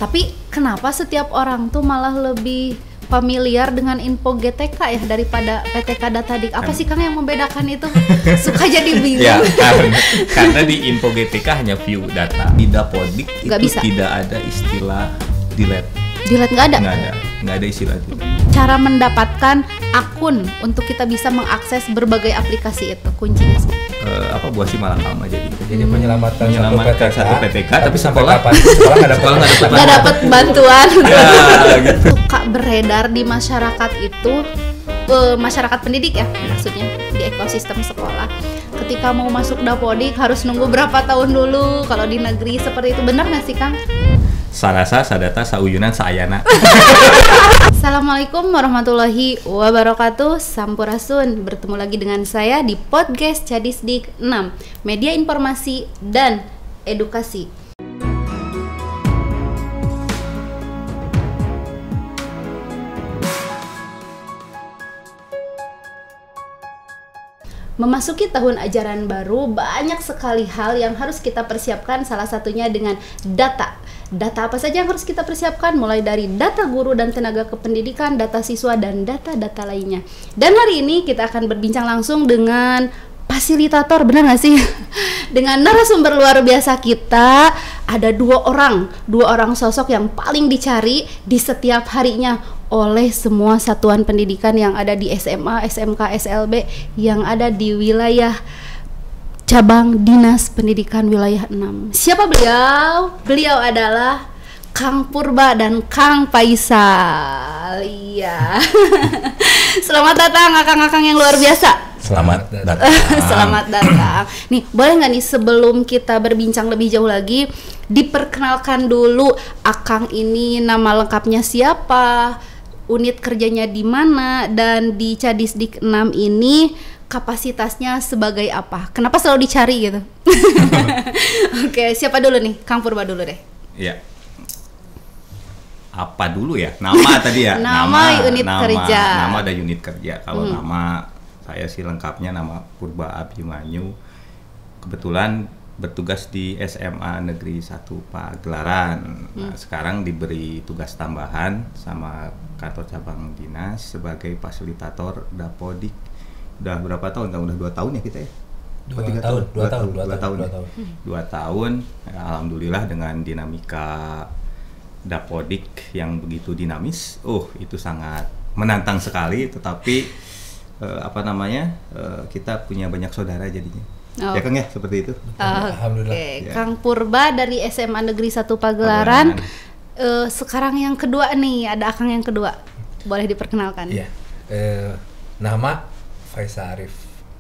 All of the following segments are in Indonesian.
Tapi kenapa setiap orang tuh malah lebih familiar dengan info GTK ya daripada PTK Datadik? Apa sih Kang yang membedakan itu? Suka jadi bingung. Ya, karena di info GTK hanya view data. Di Dapodik itu bisa. Tidak ada istilah delete. Delete nggak ada? Nggak ada istilah delete. Cara mendapatkan akun untuk kita bisa mengakses berbagai aplikasi itu kuncinya sih. Buasi Malakama jadi menyelamatkan satu PTK tapi sekolah nggak dapat bantuan. Gitu. Suka beredar di masyarakat itu masyarakat pendidik ya maksudnya di ekosistem sekolah. Ketika mau masuk Dapodik harus nunggu berapa tahun dulu kalau di negeri seperti itu, benar nggak sih Kang? Sarasa, sadata, sauyunan, saayana. Assalamualaikum warahmatullahi wabarakatuh. Sampurasun. Bertemu lagi dengan saya di podcast Cadisdik 6, media informasi dan edukasi. Memasuki tahun ajaran baru, banyak sekali hal yang harus kita persiapkan, salah satunya dengan data. Data apa saja yang harus kita persiapkan? Mulai dari data guru dan tenaga kependidikan, data siswa, dan data-data lainnya. Dan hari ini kita akan berbincang langsung dengan fasilitator, benar nggak sih? Dengan narasumber luar biasa kita, ada dua orang sosok yang paling dicari di setiap harinya oleh semua satuan pendidikan yang ada di SMA, SMK, SLB yang ada di wilayah Cabang Dinas Pendidikan Wilayah 6. Siapa beliau? Beliau adalah Kang Purba dan Kang Faisal. Iya. Selamat datang akang-akang yang luar biasa. Selamat datang. Selamat datang. Nih, boleh nggak nih sebelum kita berbincang lebih jauh lagi, diperkenalkan dulu akang ini nama lengkapnya siapa, unit kerjanya di mana, dan di Cadisdik 6 ini kapasitasnya sebagai apa? Kenapa selalu dicari gitu? Oke, siapa dulu nih? Kang Purba dulu deh. Iya. Apa dulu ya? Nama tadi ya? Nama unit kerja. Nama ada unit kerja. Kalau nama saya sih lengkapnya nama Purba Abimanyu. Kebetulan bertugas di SMA Negeri 1 Pagelaran. Nah, sekarang diberi tugas tambahan sama kantor cabang dinas sebagai fasilitator Dapodik. Udah berapa tahun? Udah 2 tahun ya kita ya? 2 tahun. Alhamdulillah dengan dinamika Dapodik yang begitu dinamis. Itu sangat menantang sekali, tetapi kita punya banyak saudara jadinya. Ya Kang ya, seperti itu. Alhamdulillah. Ya. Kang Purba dari SMA Negeri 1 Pagelaran. Sekarang yang kedua nih, ada akang yang kedua. Boleh diperkenalkan? Iya. Nama Faisal Arif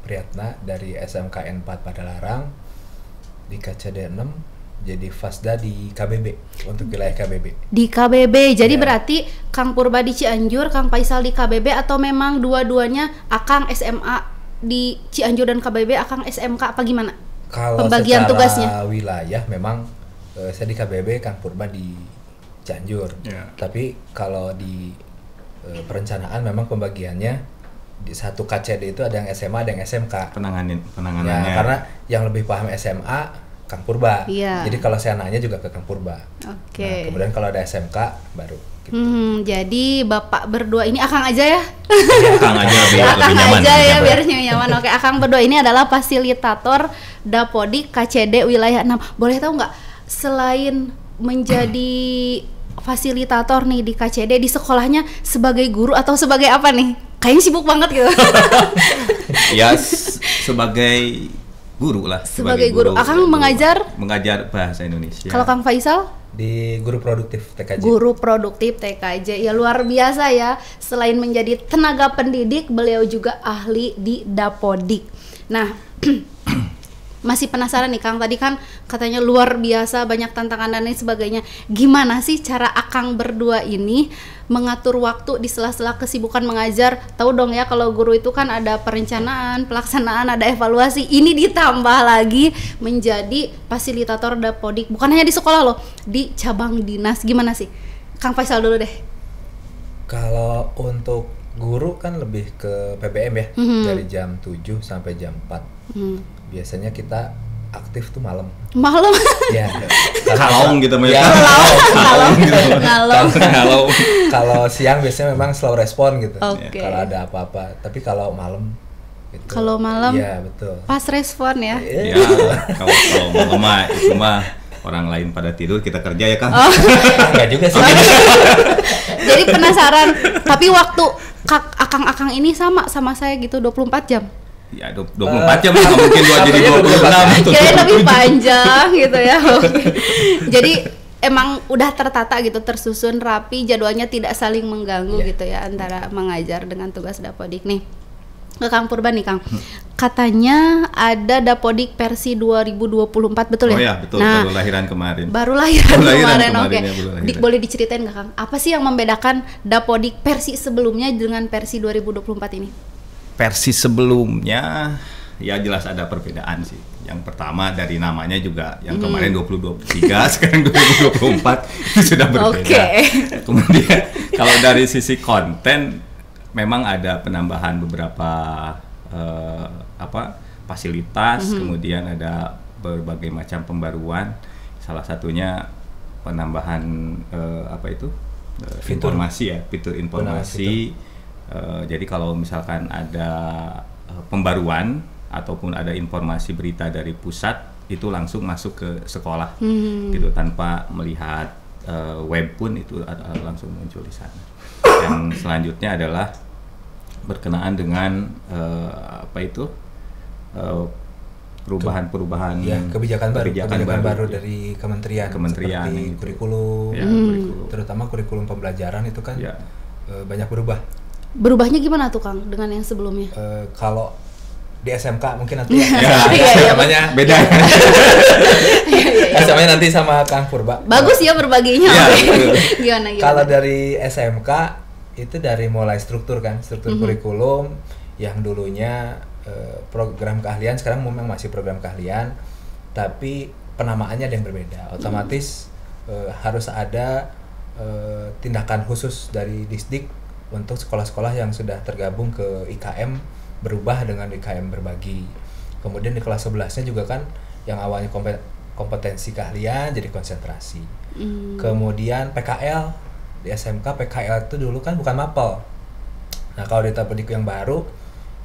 Priyatna dari SMKN 4 Padalarang di KCD 6, jadi Fasda di KBB untuk wilayah KBB. Di KBB, jadi ya. Berarti Kang Purba di Cianjur, Kang Faisal di KBB, atau memang dua-duanya akang SMA di Cianjur dan KBB, akang SMK, apa gimana? Kalau pembagian secara tugasnya wilayah memang saya di KBB, Kang Purba di Cianjur. Tapi kalau di perencanaan memang pembagiannya di satu KCD itu ada yang SMA, ada yang SMK. Penanganannya. Ya, karena yang lebih paham SMA Kang Purba. Iya. Jadi kalau saya nanya juga ke Kang Purba. Oke. Nah, kemudian kalau ada SMK baru. Gitu. Jadi bapak berdua ini akang aja ya? Akang aja lebih akang nyaman. Aja ya biar nyaman. Oke, akang berdua ini adalah fasilitator Dapodik KCD wilayah 6. Boleh tahu nggak, selain menjadi fasilitator nih di KCD, di sekolahnya sebagai guru atau sebagai apa nih? Kayaknya sibuk banget gitu. Ya, sebagai guru lah. Sebagai guru. Akang mengajar bahasa Indonesia. Kalau Kang Faisal? Di guru produktif TKJ. Guru produktif TKJ. Ya luar biasa ya. Selain menjadi tenaga pendidik, beliau juga ahli di Dapodik. Nah, masih penasaran nih Kang, tadi kan katanya luar biasa, banyak tantangan dan lain sebagainya. Gimana sih cara akang berdua ini mengatur waktu di sela-sela kesibukan mengajar? Tahu dong ya, kalau guru itu kan ada perencanaan, pelaksanaan, ada evaluasi. Ini ditambah lagi menjadi fasilitator Dapodik, bukan hanya di sekolah loh, di cabang dinas. Gimana sih? Kang Faisal dulu deh. Kalau untuk guru kan lebih ke PBM ya, dari jam 7 sampai jam 4. Biasanya kita aktif tuh malam. Malam. Ya. Kalong gitu ya, Ngalong. Kalau siang biasanya memang slow respon gitu. Okay. Kalau ada apa-apa. Tapi kalau malam gitu. Kalau malam. Iya, betul. Pas respon ya. Ya, kalau malam itu mah orang lain pada tidur, kita kerja ya, Kang. Enggak juga sih. Jadi penasaran, tapi waktu akang-akang ini sama saya gitu 24 jam. Ya 24 jam nggak mungkin jadi 26. Kirain lebih panjang gitu ya. Jadi emang udah tertata gitu, tersusun rapi, jadwalnya tidak saling mengganggu gitu ya antara mengajar dengan tugas Dapodik nih. Ke Kang Purba nih Kang, katanya ada Dapodik versi 2024, betul ya? Oh ya betul, nah, baru lahiran kemarin. Baru lahiran kemarin, oke. Ya, Boleh diceritain nggak Kang, apa sih yang membedakan Dapodik versi sebelumnya dengan versi 2024 ini? Versi sebelumnya ya jelas ada perbedaan sih. Yang pertama dari namanya juga, yang kemarin 2023 sekarang 2024 itu sudah berbeda. Okay. Kemudian kalau dari sisi konten memang ada penambahan beberapa fasilitas, kemudian ada berbagai macam pembaruan. Salah satunya penambahan informasi ya, fitur informasi. Jadi kalau misalkan ada pembaruan ataupun ada informasi berita dari pusat, itu langsung masuk ke sekolah gitu, tanpa melihat web pun itu langsung muncul di sana. Yang selanjutnya adalah berkenaan dengan perubahan ya, kebijakan baru dari kementerian seperti kurikulum, terutama kurikulum pembelajaran itu kan banyak berubah. Berubahnya gimana tuh Kang dengan yang sebelumnya? Kalau di SMK mungkin nanti namanya beda. SMK nanti sama Kang Purba. Bagus ya berbaginya. Gimana? Kalau dari SMK itu dari mulai struktur kurikulum yang dulunya program keahlian, sekarang memang masih program keahlian, tapi penamaannya ada yang berbeda. Otomatis harus ada tindakan khusus dari Disdik untuk sekolah-sekolah yang sudah tergabung ke IKM berubah dengan IKM berbagi. Kemudian di kelas 11-nya juga kan yang awalnya kompetensi keahlian jadi konsentrasi. Kemudian PKL di SMK, PKL itu dulu kan bukan mapel. Nah, kalau di Dapodik yang baru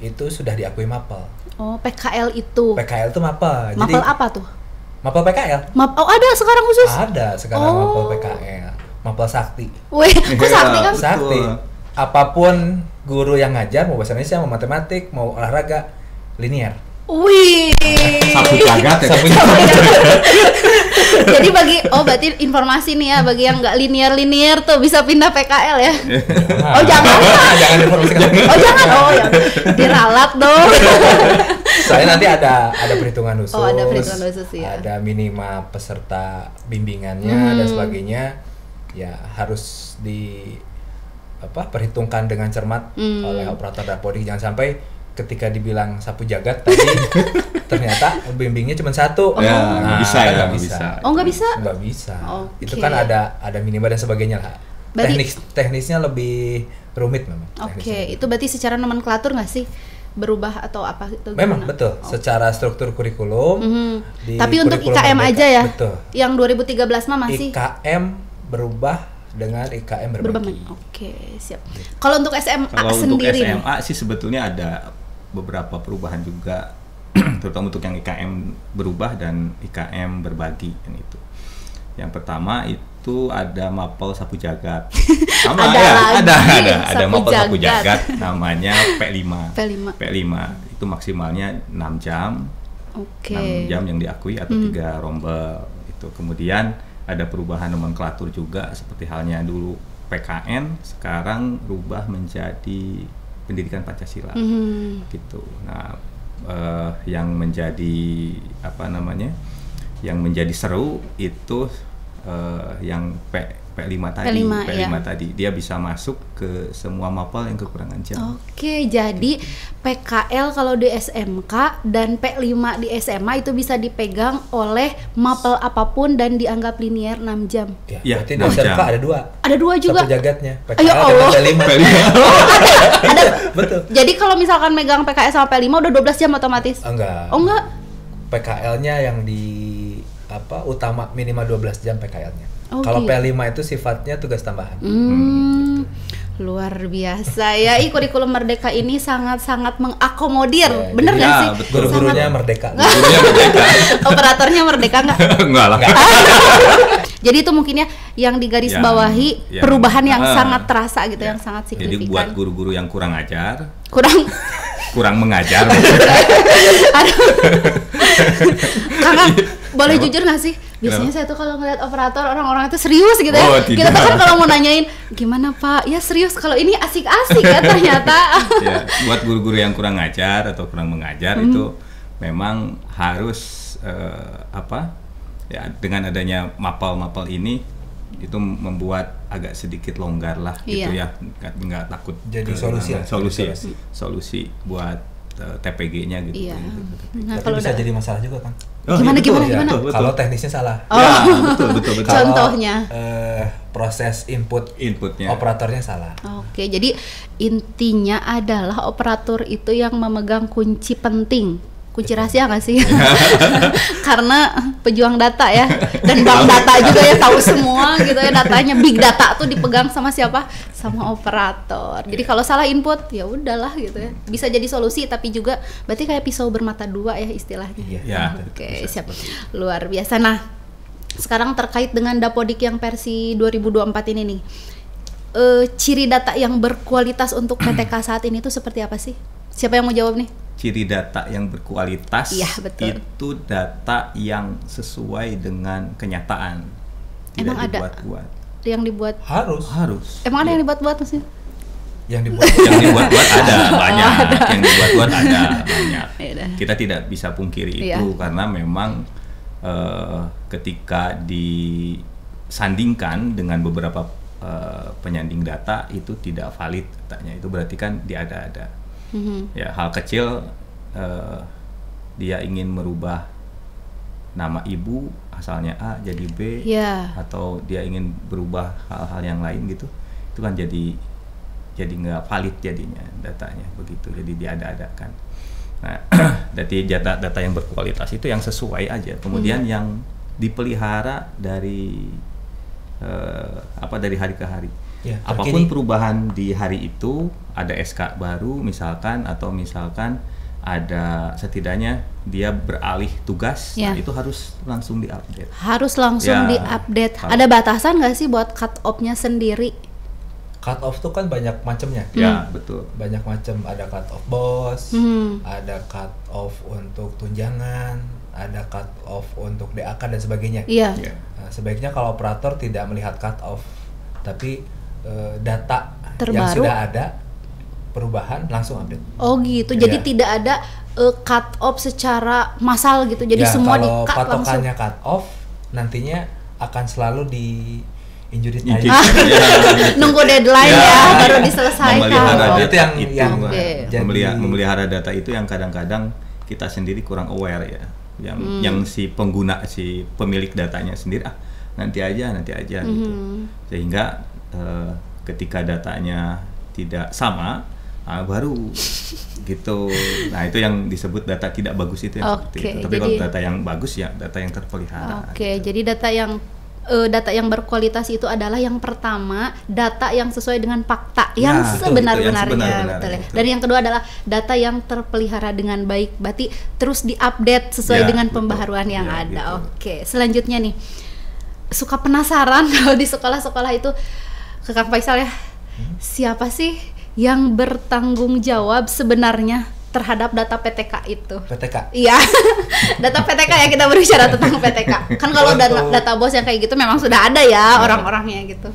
itu sudah diakui mapel. Oh, PKL itu. PKL itu mapel. Mapel apa tuh? Mapel PKL. Oh, ada sekarang khusus? Ada sekarang mapel PKL. Mapel sakti. Wih, kok sakti kan? Sakti. Apapun guru yang ngajar, mau bahasa Indonesia, mau matematik, mau olahraga, linear. Wih. Sapu jagat ya. Jadi berarti informasi nih ya, bagi yang nggak linear tuh bisa pindah PKL ya. Oh jangan. Jangan informasikan. Oh jangan. Oh ya. Diralat dong. Soalnya nanti ada perhitungan khusus. Oh ada perhitungan khusus ya. Ada minima peserta bimbingannya dan sebagainya. Ya harus perhitungkan dengan cermat oleh operator Dapodik. Jangan sampai ketika dibilang sapu jagat tadi ternyata bimbingnya cuma satu. Nggak bisa. Oh nggak bisa? Nggak bisa. Okay. Itu kan ada minima dan sebagainya lah. Teknisnya lebih rumit memang. Oke, itu berarti secara nomenklatur nggak sih berubah atau apa itu? Memang betul. Secara struktur kurikulum. Tapi untuk IKM aja ya. Betul. Yang 2013 mah masih. IKM berubah dengan IKM berbagi. Oke, siap. Kalau untuk SMA kalau sendiri untuk SMA sih sebetulnya ada beberapa perubahan juga, terutama untuk yang IKM berubah dan IKM berbagi kan itu. Yang pertama itu ada mapel sapu jagat. Sama ada mapel sapu jagat namanya P5. P5 itu maksimalnya 6 jam. Oke. 6 jam yang diakui atau 3 rombel itu. Kemudian ada perubahan nomenklatur juga, seperti halnya dulu PKN sekarang berubah menjadi pendidikan Pancasila gitu. Nah, yang menjadi yang menjadi seru itu yang P5 tadi dia bisa masuk ke semua mapel yang kekurangan jam. Oke, jadi PKL kalau di SMK dan P5 di SMA itu bisa dipegang oleh mapel apapun dan dianggap linear 6 jam. Ya, berarti di SMK ada 2. Ada 2 juga. Sapu jagatnya. PKL Ayo Allah. P5. Oh, ada. Betul. Jadi kalau misalkan megang PKL sama P5 udah 12 jam otomatis. Enggak. Oh enggak. PKL-nya yang di utama minimal 12 jam PKL-nya. Kalau gitu. P5 itu sifatnya tugas tambahan. Luar biasa ya, kurikulum Merdeka ini sangat-sangat mengakomodir, bener nggak sih? Betul. Guru-gurunya merdeka. Gurunya merdeka. Operatornya merdeka nggak? Enggak lah. Jadi itu mungkin ya yang digaris bawahi perubahan yang sangat terasa gitu, yang sangat signifikan. Jadi buat guru-guru yang kurang ajar, kurang mengajar. Kakak boleh jujur nggak sih? Biasanya saya tuh kalau ngeliat operator orang-orang itu serius gitu ya. Kita tuh kan kalau mau nanyain gimana Pak, ya serius. Kalau ini asik-asik ya ternyata. Ya, buat guru-guru yang kurang ajar atau kurang mengajar itu memang harus ya dengan adanya mapel-mapel ini itu membuat agak sedikit longgar lah gitu ya, nggak takut jadi solusi buat TPG-nya gitu. Iya. Nah, tapi bisa jadi masalah juga kan? Gimana? Kalau teknisnya salah. Ya, betul. Contohnya proses inputnya operatornya salah. Oke, jadi intinya adalah operator itu yang memegang kunci penting. Kunci rahasia nggak sih? Karena pejuang data ya, dan bank data juga ya, tahu semua gitu ya, datanya big data tuh dipegang sama siapa? Sama operator. Jadi kalau salah input ya udahlah gitu ya. Bisa jadi solusi tapi juga berarti kayak pisau bermata dua ya istilahnya. Iya. Oke, siap. Luar biasa. Nah, sekarang terkait dengan Dapodik yang versi 2024 ini nih. Ciri data yang berkualitas untuk PTK saat ini tuh seperti apa sih? Siapa yang mau jawab nih? Ciri data yang berkualitas itu data yang sesuai dengan kenyataan. Tidak emang dibuat-buat. Yang dibuat harus. Emang ada yang dibuat-buat maksudnya? Yang dibuat-buat ada banyak. Yang dibuat-buat ada banyak. Kita tidak bisa pungkiri itu karena memang ketika disandingkan dengan beberapa penyanding data itu tidak valid datanya. Itu berarti kan diada-ada. Ya, hal kecil dia ingin merubah nama ibu asalnya A jadi B, atau dia ingin berubah hal-hal yang lain gitu, itu kan jadi nggak valid jadinya datanya begitu, jadi diada-adakan. Nah, jadi data yang berkualitas itu yang sesuai aja, kemudian yang dipelihara dari dari hari ke hari. Ya, apapun perubahan di hari itu, ada SK baru misalkan, atau misalkan ada setidaknya dia beralih tugas, nah itu harus langsung diupdate. Harus langsung diupdate. Ada batasan nggak sih buat cut off-nya sendiri? Cut off tuh kan banyak macamnya. Ya, betul. Banyak macam, ada cut off bos, ada cut off untuk tunjangan, ada cut off untuk DAK dan sebagainya. Iya. Nah, sebaiknya kalau operator tidak melihat cut off, tapi data terbaru yang sudah ada perubahan langsung update. Oh gitu. Jadi tidak ada cut off secara massal gitu. Jadi semua di-cut langsung. Kalau patokannya cut off, nantinya akan selalu di injury time. Nunggu deadline baru diselesaikan. Itu yang memelihara data itu yang kadang-kadang kita sendiri kurang aware ya. Yang si pengguna, si pemilik datanya sendiri nanti aja gitu. Sehingga ketika datanya tidak sama, baru gitu. Nah, itu yang disebut data tidak bagus itu seperti itu. Tapi kalau data yang bagus ya data yang terpelihara. Gitu. Jadi data yang berkualitas itu adalah yang pertama, data yang sesuai dengan fakta yang sebenar-benarnya, betul ya. Dan yang kedua adalah data yang terpelihara dengan baik, berarti terus diupdate sesuai dengan pembaharuan yang ada. Gitu. Oke, selanjutnya nih, suka penasaran kalau di sekolah-sekolah itu, ke Kang Faisal ya, siapa sih yang bertanggung jawab sebenarnya terhadap data PTK itu? PTK? Iya, data PTK ya, kita berbicara tentang PTK. Kan kalau data bos yang kayak gitu memang sudah ada ya orang-orangnya gitu.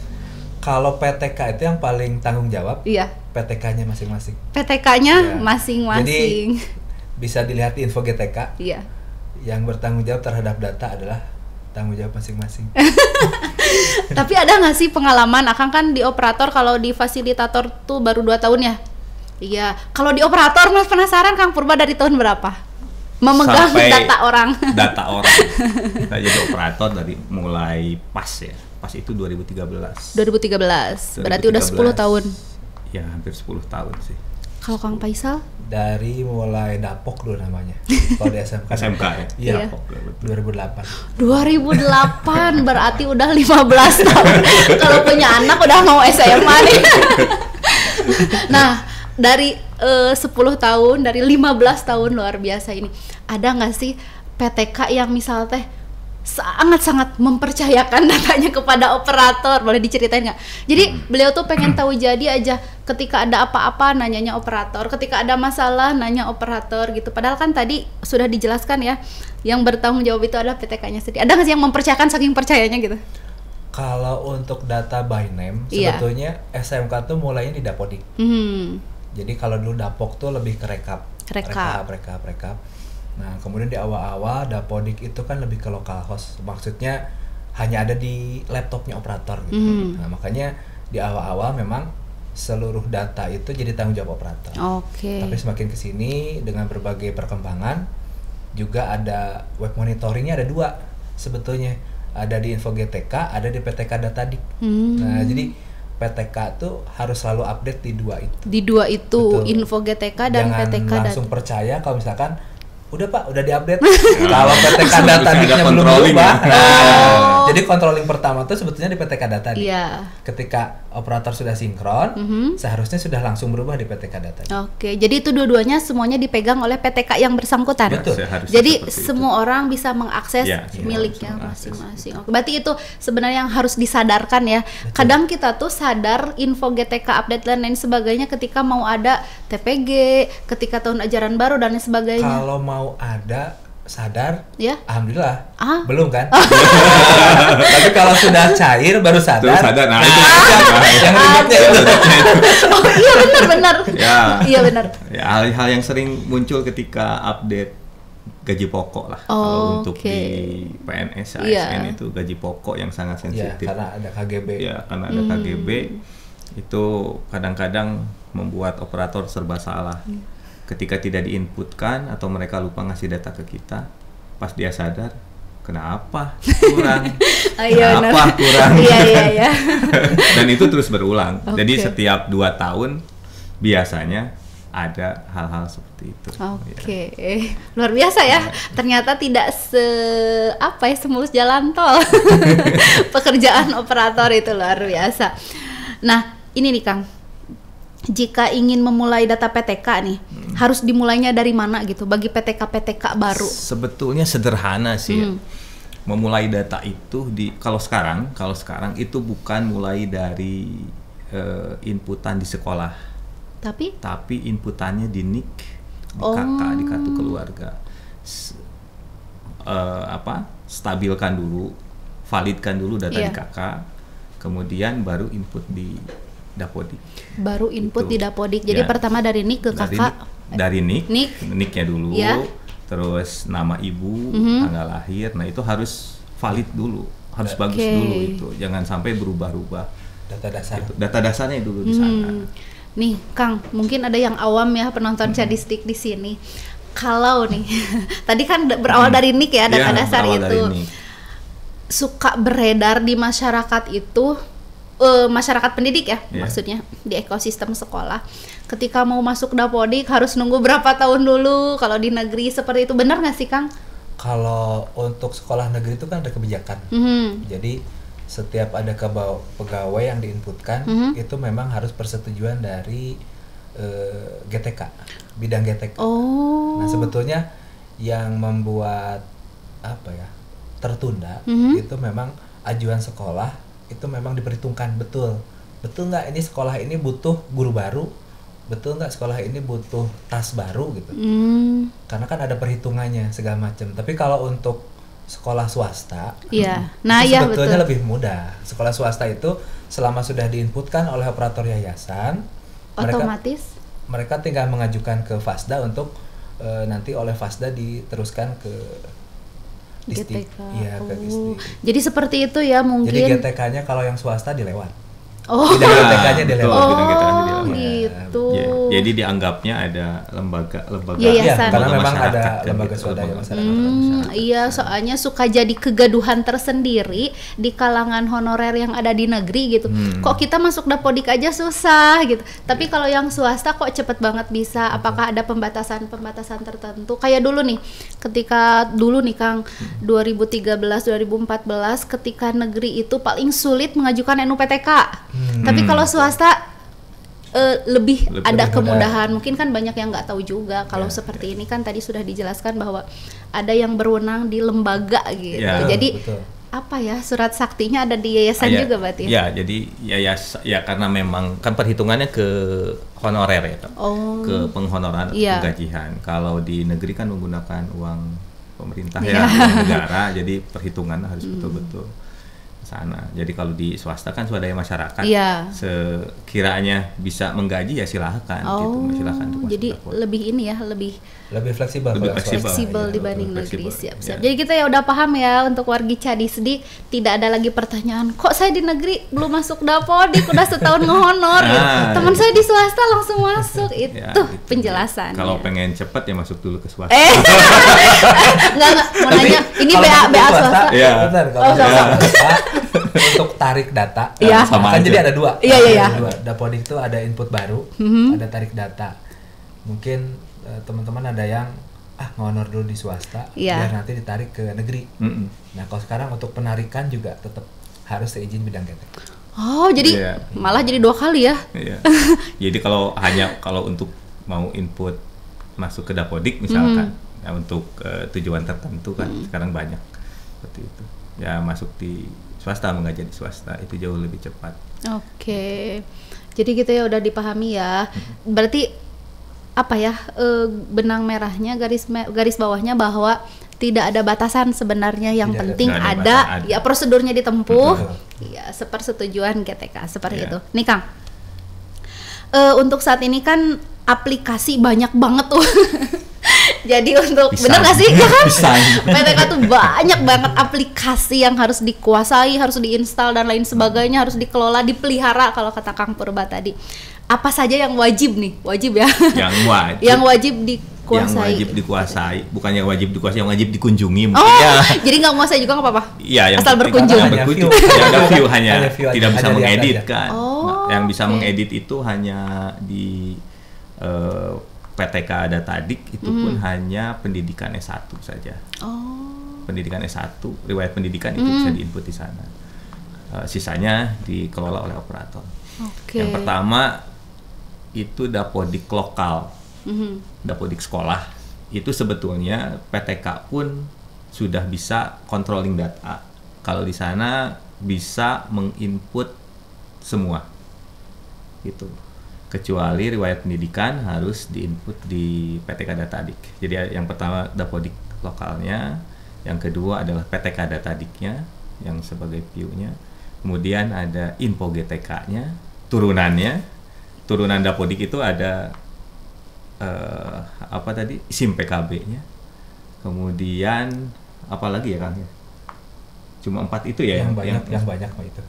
Kalau PTK itu yang paling tanggung jawab, PTK-nya masing-masing. PTK-nya masing-masing. Jadi bisa dilihat di info GTK. Iya. Yang bertanggung jawab terhadap data adalah tanggung jawab masing-masing. Tapi ada nggak sih pengalaman, Akang kan di operator, kalau di fasilitator tuh baru 2 tahun ya? Iya. Kalau di operator, Mas penasaran Kang Purba dari tahun berapa? Memegang data orang. Data orang. Kita jadi operator dari mulai pas itu 2013. 2013. Berarti udah 10 tahun. Ya, hampir 10 tahun sih. Kalau Kang Faisal? Dari mulai Dapok dulu namanya. Kalau di SMK. SMK ya? Iya. Dapok, 2008. 2008 berarti udah 15 tahun. Kalau punya anak udah mau SMA nih. Nah, dari 10 tahun, dari 15 tahun luar biasa ini. Ada nggak sih PTK yang misal teh sangat-sangat mempercayakan datanya kepada operator? Boleh diceritain nggak? Jadi beliau tuh pengen tahu jadi aja, ketika ada apa-apa nanyanya operator, ketika ada masalah nanya operator gitu. Padahal kan tadi sudah dijelaskan ya, yang bertanggung jawab itu adalah PTK-nya sendiri. Ada nggak sih yang mempercayakan saking percayanya gitu? Kalau untuk data by name, sebetulnya SMK tuh mulainya di Dapodik. Jadi kalau dulu Dapok tuh lebih ke rekap. Nah, kemudian di awal-awal Dapodik itu kan lebih ke local host. Maksudnya hanya ada di laptopnya operator gitu. Nah, makanya di awal-awal memang seluruh data itu jadi tanggung jawab operator. Tapi semakin kesini dengan berbagai perkembangan, juga ada web monitoringnya ada 2 sebetulnya. Ada di Info GTK, ada di PTK Datadik. Nah, jadi PTK tuh harus selalu update di 2 itu. Di 2 itu, betul. Info GTK dan jangan PTK langsung percaya kalau misalkan udah Pak, udah diupdate. Kalau PTK Datadiknya belum berubah. Nah, jadi controlling pertama tuh sebetulnya di PTK Datadik. Ketika operator sudah sinkron, seharusnya sudah langsung berubah di PTK Datadik. Jadi itu dua-duanya semuanya dipegang oleh PTK yang bersangkutan. Betul. Jadi semua orang bisa mengakses miliknya masing-masing. Berarti itu sebenarnya yang harus disadarkan ya. Betul. Kadang kita tuh sadar info GTK update dan lain sebagainya ketika mau ada TPG, ketika tahun ajaran baru dan lain sebagainya. Kalau mau ada sadar, alhamdulillah. Belum kan? Tapi kalau sudah cair baru sadar. Nah, itu yang ribetnya itu. Oh iya benar. Iya benar. Ya, hal-hal yang sering muncul ketika update gaji pokok lah. Kalau untuk di PNS ASN itu gaji pokok yang sangat sensitif. Karena ada KGB. Karena ada KGB itu kadang-kadang membuat operator serba salah. Ketika tidak diinputkan atau mereka lupa ngasih data ke kita, pas dia sadar, kenapa kurang? Kenapa kurang? Iya. Dan itu terus berulang. Jadi setiap 2 tahun biasanya ada hal-hal seperti itu. Luar biasa ya. Ternyata tidak semulus jalan tol. Pekerjaan operator itu luar biasa. Nah, ini nih Kang. Jika ingin memulai data PTK nih, harus dimulainya dari mana gitu bagi PTK baru? Sebetulnya sederhana sih. Memulai data itu kalau sekarang itu bukan mulai dari inputan di sekolah. Tapi inputannya di NIK, di KK, di kartu keluarga. Stabilkan dulu, validkan dulu data di KK, kemudian baru input di Dapodik. Baru input di Dapodik. Jadi pertama dari NIK ke kakak. Dari NIK-nya dulu. Terus nama ibu, tanggal lahir. Nah, itu harus valid dulu. Harus bagus dulu itu. Jangan sampai berubah-ubah. Data dasar. Data dasarnya dulu di sana. Nih, Kang, mungkin ada yang awam ya penonton Cadistik di sini. Kalau nih, tadi kan berawal dari NIK ya, data dasar itu. Suka beredar di masyarakat itu masyarakat pendidik ya, maksudnya di ekosistem sekolah. Ketika mau masuk Dapodik harus nunggu berapa tahun dulu. Kalau di negeri seperti itu, benar nggak sih Kang? Kalau untuk sekolah negeri itu kan ada kebijakan. Jadi setiap ada pegawai yang diinputkan itu memang harus persetujuan dari GTK, bidang GTK. Nah, sebetulnya yang membuat tertunda itu memang ajuan sekolah itu memang diperhitungkan betul nggak ini sekolah ini butuh guru baru, betul nggak sekolah ini butuh tas baru gitu. Karena kan ada perhitungannya segala macam. Tapi kalau untuk sekolah swasta, sebetulnya lebih mudah. Sekolah swasta itu selama sudah diinputkan oleh operator yayasan, otomatis mereka tinggal mengajukan ke Fasda untuk nanti oleh Fasda diteruskan ke Distik. Ke Distik. Jadi seperti itu ya mungkin. Jadi GTK-nya kalau yang swasta dilewat. Bidang GTK-nya dilewat. Gitu. gitu. Jadi dianggapnya ada lembaga yayasan. Karena memang masyarakat, ada kan, lembaga gitu, swadaya lembaga masyarakat. Iya, soalnya suka jadi kegaduhan tersendiri di kalangan honorer yang ada di negeri gitu. Kok kita masuk Dapodik aja susah gitu. Tapi kalau yang swasta kok cepet banget bisa. Apakah ada pembatasan tertentu? Kayak dulu nih, ketika dulu nih Kang, 2013, 2014 ketika negeri itu paling sulit mengajukan NUPTK. Tapi kalau swasta lebih ada kemudahan. Mungkin kan banyak yang nggak tahu juga kalau seperti ini kan tadi sudah dijelaskan bahwa ada yang berwenang di lembaga gitu. Jadi apa ya, surat saktinya ada di yayasan juga berarti? Ya, jadi ya karena memang kan perhitungannya ke honorer ya, ke penghonoran penggajian. Kalau di negeri kan menggunakan uang pemerintah uang negara, jadi perhitungannya harus betul-betul sana. Jadi kalau di swasta kan swadaya masyarakat, sekiranya bisa menggaji ya silahkan gitu, silahkan untuk jadi lebih ini ya, lebih fleksibel dibanding negeri. Siap. Jadi kita ya udah paham ya untuk wargi Cadisdi, tidak ada lagi pertanyaan kok saya di negeri belum masuk Dapodik udah setahun ngehonor gitu. Teman saya di swasta langsung masuk itu gitu. Penjelasan. Kalau pengen cepet ya masuk dulu ke swasta. Enggak mau nanya ini BA swasta. Benar, kalau swasta untuk tarik data kan jadi ada dua. Dapodik itu ada input baru, ada tarik data. Mungkin teman-teman ada yang ngonor dulu di swasta biar nanti ditarik ke negeri. Nah kalau sekarang untuk penarikan juga tetap harus seizin bidang ketek. Jadi malah jadi 2 kali ya. Jadi kalau untuk mau input masuk ke Dapodik misalkan, untuk tujuan tertentu kan sekarang banyak seperti itu. Ya masuk di swasta, mengajar di swasta itu jauh lebih cepat. Oke. Jadi gitu ya, udah dipahami ya. Berarti apa ya, benang merahnya, garis bawahnya bahwa tidak ada batasan sebenarnya, yang penting ada ya prosedurnya ditempuh. Ya, sepersetujuan GTK seperti itu. Nih Kang. Untuk saat ini kan aplikasi banyak banget tuh. Jadi untuk bener nggak sih ya kan? PTK tuh banyak banget aplikasi yang harus dikuasai, harus diinstal dan lain sebagainya, harus dikelola, dipelihara kalau kata Kang Purba tadi. Apa saja yang wajib nih? Wajib ya? Yang wajib dikuasai. Yang wajib dikuasai, bukan yang wajib dikuasai, yang wajib dikunjungi mungkin. Jadi nggak menguasai juga nggak apa-apa? Iya, asal berkunjung. Ada view hanya tidak bisa mengedit kan. Yang bisa mengedit itu hanya di PTK Datadik itu pun hanya pendidikan S1 saja. Pendidikan S1, riwayat pendidikan itu bisa diinput di sana. Sisanya dikelola oleh operator. Yang pertama itu Dapodik lokal, Dapodik sekolah. Itu sebetulnya PTK pun sudah bisa controlling data. Kalau di sana bisa menginput semua, gitu. Kecuali riwayat pendidikan harus diinput di PTK Datadik. Jadi yang pertama Dapodik lokalnya, yang kedua adalah PTK Datadiknya yang sebagai view-nya. Kemudian ada info GTK-nya, turunan Dapodik itu ada SIM PKB-nya. Kemudian apa lagi ya Kang? Cuma 4 itu ya yang banyak Pak itu.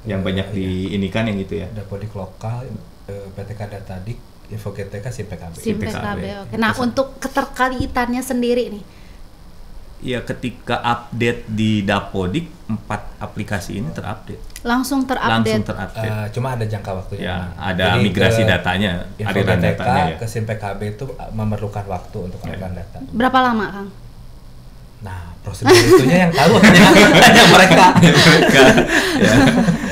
Yang banyak di ini kan yang itu ya. Dapodik lokal, PTK Datadik, info GTK, SIM PKB. SIM PKB. Oke. Nah, untuk keterkaitannya sendiri nih. Ya, ketika update di Dapodik, 4 aplikasi ini terupdate. Langsung terupdate. Cuma ada jangka waktunya. Ya, ada migrasi datanya, aliran datanya ya. Ke SIM PKB itu memerlukan waktu untuk aliran data. Berapa lama, Kang? Nah, prosedur itunya yang tahu hanya mereka. Ya.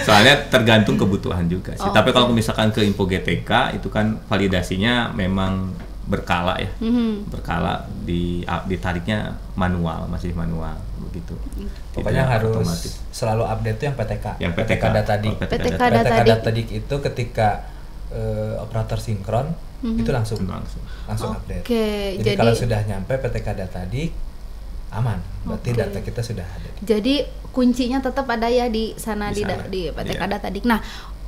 Soalnya tergantung kebutuhan juga sih. Tapi kalau misalkan ke info GTK itu kan validasinya memang berkala ya. Berkala ditariknya masih manual begitu. Pokoknya harus otomatis. Selalu update tuh yang PTK. Yang PTK Datadik. PTK Datadik itu ketika operator sinkron itu langsung update. Jadi kalau sudah nyampe PTK Datadik aman, berarti data kita sudah ada. Jadi kuncinya tetap ada ya di sana. Di PTK Datadik. Nah,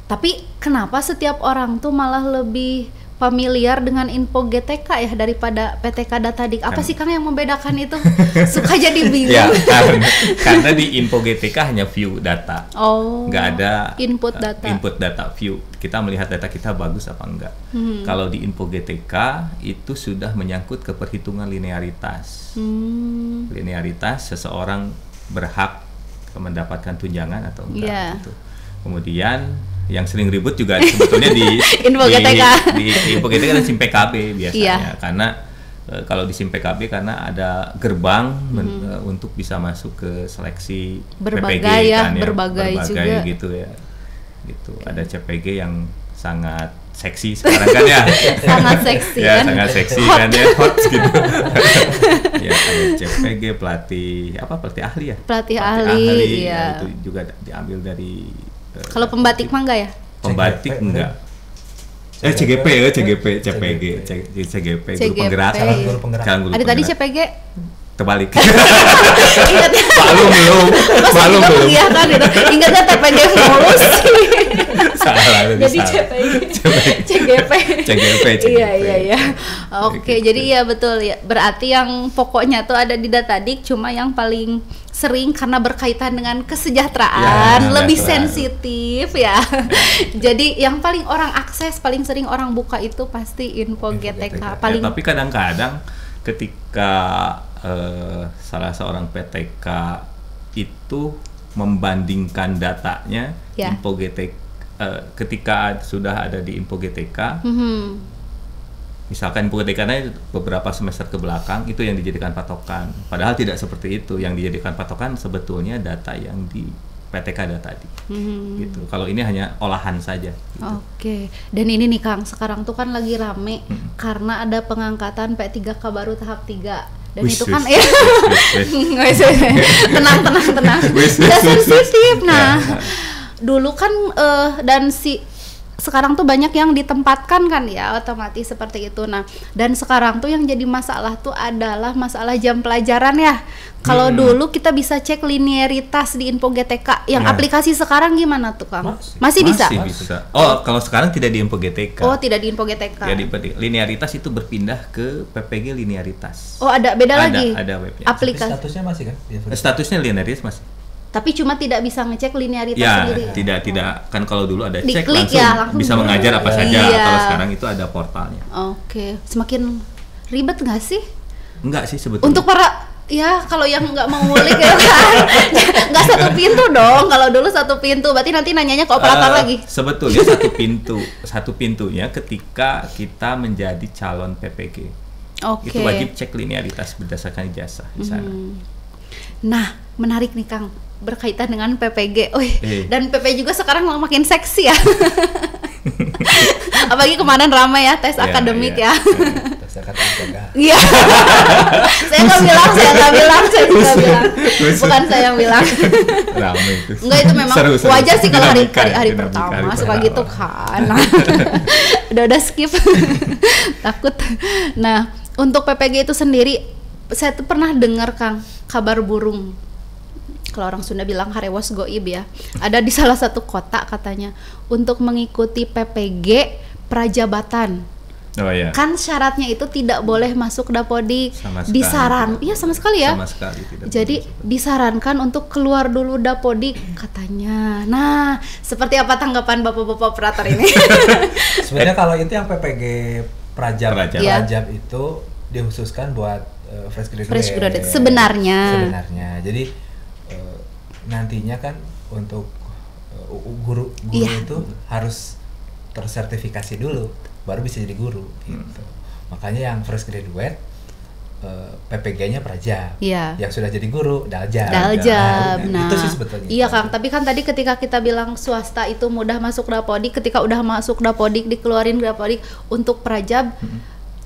tapi kenapa setiap orang tuh malah lebih familiar dengan info GTK ya daripada PTK Datadik. Apa sih Kang yang membedakan itu? Suka jadi bingung. Ya, karena di info GTK hanya view data. Nggak ada input data. Input data view. Kita melihat data kita bagus apa enggak. Kalau di info GTK itu sudah menyangkut ke perhitungan linearitas. Linearitas seseorang berhak mendapatkan tunjangan atau enggak gitu. Kemudian yang sering ribut juga sebetulnya di info GTK. Di info GTK dan SIM PKB biasanya. Karena kalau di SIM PKB karena ada gerbang untuk bisa masuk ke seleksi berbagai PPG ya, kan, berbagai juga gitu ya. Gitu. Ada CPG yang sangat seksi sekarang kan ya. Sangat seksi ya, kan. Sangat seksi hot. Kan ya, hot gitu. Ya, ada CPG pelatih ahli ya. Pelatih ahli ya. Itu juga diambil dari kalau pembatik mah enggak ya? Pembatik enggak. CGP, CPG, CGP guru penggerak. Ada tadi CPG terbalik. Ingatnya Belum. Iya kan itu. Ingatnya TPG mulus sih. Salah. Jadi CGP. Iya. Oke, jadi iya betul ya. Berarti yang pokoknya tuh ada di Datadik, cuma yang paling sering karena berkaitan dengan kesejahteraan, lebih sensitif ya. Jadi yang paling orang akses, paling sering orang buka itu pasti info GTK. Paling. Tapi kadang-kadang ketika salah seorang PTK itu membandingkan datanya info GTK ketika sudah ada di info GTK, misalkan info GTK beberapa semester ke belakang itu yang dijadikan patokan, padahal tidak seperti itu. Yang dijadikan patokan sebetulnya data yang di PTK tadi, gitu. Kalau ini hanya olahan saja. Gitu. Oke. Dan ini nih Kang, sekarang tuh kan lagi rame karena ada pengangkatan P3K baru tahap 3. Dan itu kan tenang. Udah sensitif. Nah, dulu kan dan sekarang tuh banyak yang ditempatkan kan ya, otomatis seperti itu. Nah, dan sekarang tuh yang jadi masalah tuh adalah masalah jam pelajaran ya. Kalau dulu kita bisa cek linearitas di info GTK, yang aplikasi sekarang gimana tuh Kang? Masih bisa? Oh, kalau sekarang tidak di info GTK. Oh, tidak di info GTK. Jadi linearitas itu berpindah ke PPG linearitas. Oh, ada beda lagi? Ada webnya. Aplikasi. Statusnya masih kan? Statusnya linearitas masih. Tapi cuma tidak bisa ngecek linearitas sendiri. Tidak. Kan kalau dulu ada cek langsung bisa mengajar apa saja. Kalau sekarang itu ada portalnya. Oke. Semakin ribet nggak sih? Enggak sih sebetulnya. Untuk para kalau yang nggak mau ngulik ya kan, nggak satu pintu dong. Kalau dulu satu pintu, berarti nanti nanyanya ke operator lagi. Sebetulnya satu pintunya ketika kita menjadi calon PPG. Itu wajib cek linearitas berdasarkan ijazah di sana. Nah, menarik nih Kang, berkaitan dengan PPG. Dan PP juga sekarang makin seksi ya. Apalagi kemarin ramai ya tes akademik ya. Tes akademik. Iya. Saya nggak bilang. Bukan saya yang bilang. Ramai itu. Enggak, itu memang wajar sih kalau hari pertama suka gitu kan. Udah skip. Takut. Nah, untuk PPG itu sendiri, saya tuh pernah dengar Kang, kabar burung. Kalau orang Sunda bilang harewas goib ya. Ada di salah satu kota katanya untuk mengikuti PPG prajabatan. Oh iya. Kan syaratnya itu tidak boleh masuk Dapodik. Sama sekali ya. Sama sekali tidak. Jadi disarankan untuk keluar dulu Dapodik katanya. Nah, seperti apa tanggapan Bapak-bapak operator ini? Sebenarnya kalau itu yang PPG Prajab itu dikhususkan buat fresh graduate. Sebenarnya. Jadi nantinya kan untuk guru itu harus tersertifikasi dulu baru bisa jadi guru gitu. Makanya yang fresh graduate PPG-nya Prajab. Yang sudah jadi guru Daljab. Nah, itu sih sebetulnya. Iya Kang, tapi kan tadi ketika kita bilang swasta itu mudah masuk Dapodik, ketika udah masuk Dapodik dikeluarin Dapodik untuk Prajab,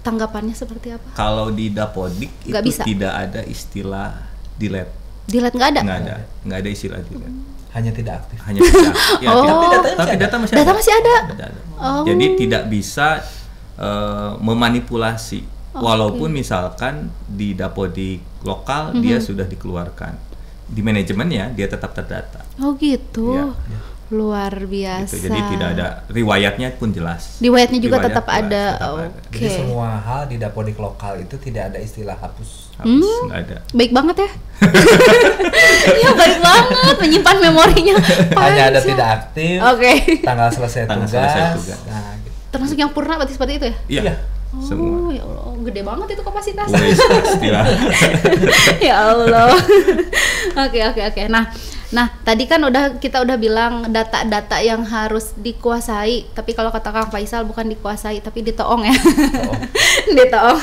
tanggapannya seperti apa? Kalau di Dapodik nggak itu bisa. Tidak ada istilah delete. Delete nggak ada? Nggak ada istilah delete. Hanya tidak aktif. Tapi data masih ada. Jadi tidak bisa memanipulasi. Walaupun misalkan di Dapodik lokal dia sudah dikeluarkan, di manajemennya dia tetap terdata. Oh gitu. Luar biasa. Gitu. Jadi tidak ada riwayatnya pun jelas. Riwayatnya juga Riwayat tetap jelas, ada. tetap ada. Oke. Jadi semua hal di Dapodik lokal itu tidak ada istilah hapus. Hapus nggak ada. Baik banget ya. Iya baik banget menyimpan memorinya. Hanya ada Panjang. tidak aktif. Oke. Tanggal selesai Tanggal tugas. selesai tugas. Nah, gitu. Termasuk yang purna berarti seperti itu ya? Iya. Semua. Oh ya Allah, gede banget itu kapasitas. Wes, pastilah. Ya Allah. Oke. Nah, tadi kan kita udah bilang data-data yang harus dikuasai, tapi kalau kata Kang Faisal bukan dikuasai tapi ditoong ya. Ditoong.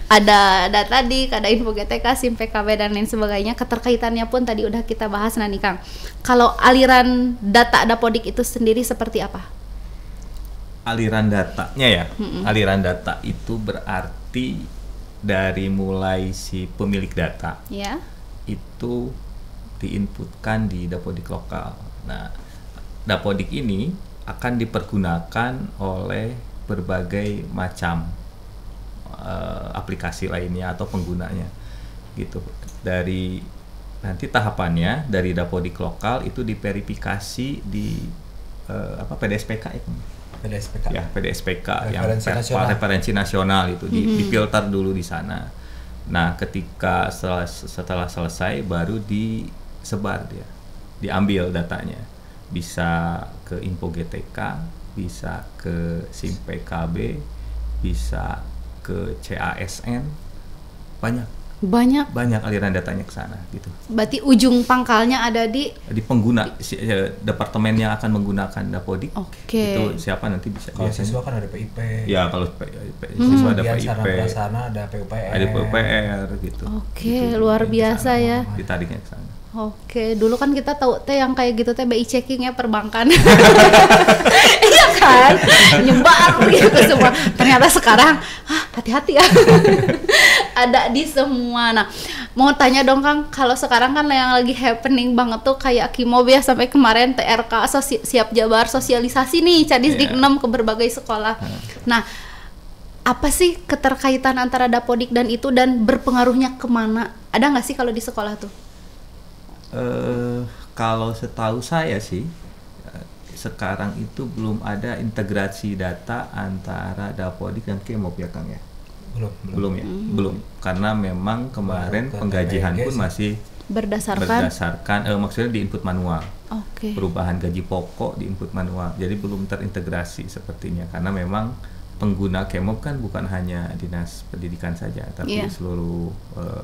Ada data dik, ada info GTK, SIM PKB dan lain sebagainya. Keterkaitannya pun tadi udah kita bahas nih Kang. Kalau aliran data Dapodik itu sendiri seperti apa? Aliran datanya ya. Aliran data itu berarti dari mulai si pemilik data Ya. itu diinputkan di Dapodik lokal. Nah, Dapodik ini akan dipergunakan oleh berbagai macam aplikasi lainnya atau penggunanya, gitu. Dari nanti tahapannya dari Dapodik lokal itu diverifikasi di PDSPK ya. PDSPK. Ya, PDSPK Referensi yang nasional. referensi nasional itu difilter dulu di sana. Nah, ketika setelah selesai baru disebar dia, diambil datanya, bisa ke info GTK, bisa ke SIM PKB, bisa ke CASN, banyak aliran datanya ke sana gitu. Berarti ujung pangkalnya ada di Pengguna departemen yang akan menggunakan Dapodik. Oke. Itu siapa nanti bisa Kalau biasanya. siswa kan ada PIP. Ya, kalau siswa ada Kemudian PIP, sarana-prasarana ada PUPR. ada PUPR gitu. Oke, Gitu. luar biasa ya. Ditariknya ke sana. Oke, dulu kan kita tahu teh yang kayak gitu teh BI checking ya perbankan. Iya kan? Nyebar gitu semua. Ternyata sekarang hati-hati ya. Ada di semua. Nah, mau tanya dong Kang, kalau sekarang kan yang lagi happening banget tuh kayak Kimob ya, sampai kemarin TRK siap jabar sosialisasi nih Cadisdik 6 ke berbagai sekolah. Nah, apa sih keterkaitan antara Dapodik dan itu dan berpengaruhnya kemana? Ada nggak sih kalau di sekolah tuh? Kalau setahu saya sih sekarang itu belum ada integrasi data antara Dapodik dan Kimob ya Kang ya. Belum ya, belum, karena memang kemarin penggajian pun masih berdasarkan maksudnya di input manual. Oke. Perubahan gaji pokok di input manual, jadi belum terintegrasi sepertinya, karena memang pengguna Kimob kan bukan hanya dinas pendidikan saja, tapi seluruh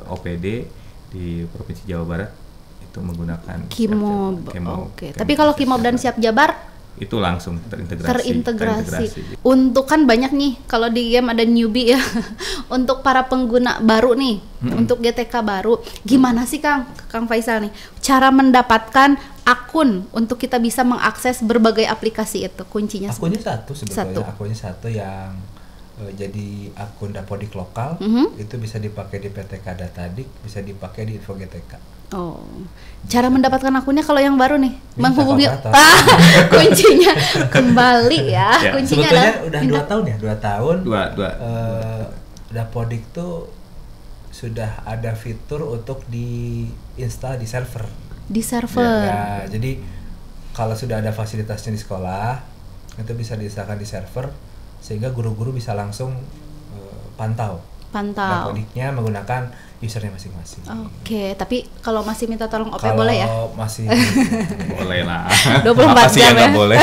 OPD di Provinsi Jawa Barat itu menggunakan Kimob. Kimob. Oke. Tapi kalau Kimob dan Siap Jabar itu langsung terintegrasi. Untuk kan banyak nih kalau di game ada newbie ya. Untuk para pengguna baru nih, untuk GTK baru, gimana sih Kang Faisal nih cara mendapatkan akun untuk kita bisa mengakses berbagai aplikasi itu? Kuncinya akunnya satu sebetulnya. Akunnya satu yang jadi akun Dapodik lokal, itu bisa dipakai di PTK Datadik, bisa dipakai di Info GTK. Oh, cara mendapatkan akunnya kalau yang baru nih, menghubungi kuncinya kembali ya. Kuncinya sebetulnya udah 2 tahun ya, 2 tahun. Dapodik tuh sudah ada fitur untuk diinstal di server. Di server. Ya, jadi kalau sudah ada fasilitasnya di sekolah, itu bisa diinstalkan di server sehingga guru-guru bisa langsung pantau Dapodiknya menggunakan usernya masing-masing. Oke, tapi kalau masih minta tolong OP boleh ya? Kalau masih boleh lah. 24 jam ya? Boleh.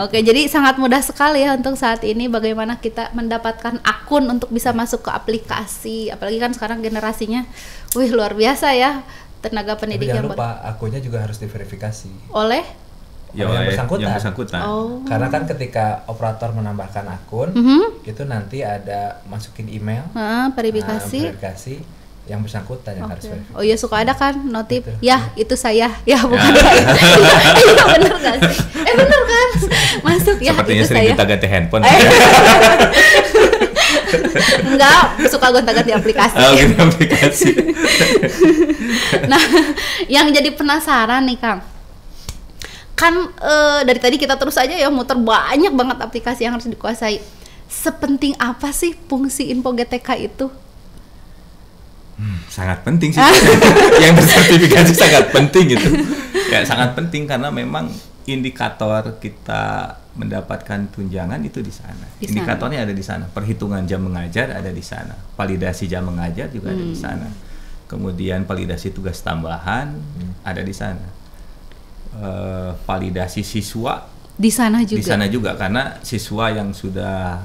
Oke, jadi sangat mudah sekali ya untuk saat ini bagaimana kita mendapatkan akun untuk bisa masuk ke aplikasi. Apalagi kan sekarang generasinya, luar biasa ya, tenaga pendidik yang jangan lupa akunnya juga harus diverifikasi oleh yang bersangkutan. Karena kan ketika operator menambahkan akun, itu nanti ada masukin email, verifikasi yang bersangkutan yang harus verifikasi. Oh iya, suka ada kan notif, ya itu saya, ya bukan saya. Iya bener gak sih? Bener kan? Masuk ya. Sepertinya itu sering saya. gonta-ganti handphone. Enggak, suka gonta-ganti aplikasi. Ganti aplikasi. Nah, yang jadi penasaran nih Kang, kan dari tadi kita terus aja ya muter banyak banget aplikasi yang harus dikuasai. Sepenting apa sih fungsi Info GTK itu? Sangat penting sih. Yang bersertifikasi sangat penting gitu. Ya sangat penting karena memang indikator kita mendapatkan tunjangan itu di sana. Indikatornya ada di sana. Perhitungan jam mengajar ada di sana. Validasi jam mengajar juga ada di sana. Kemudian validasi tugas tambahan ada di sana. Validasi siswa di sana juga. Di sana juga karena siswa yang sudah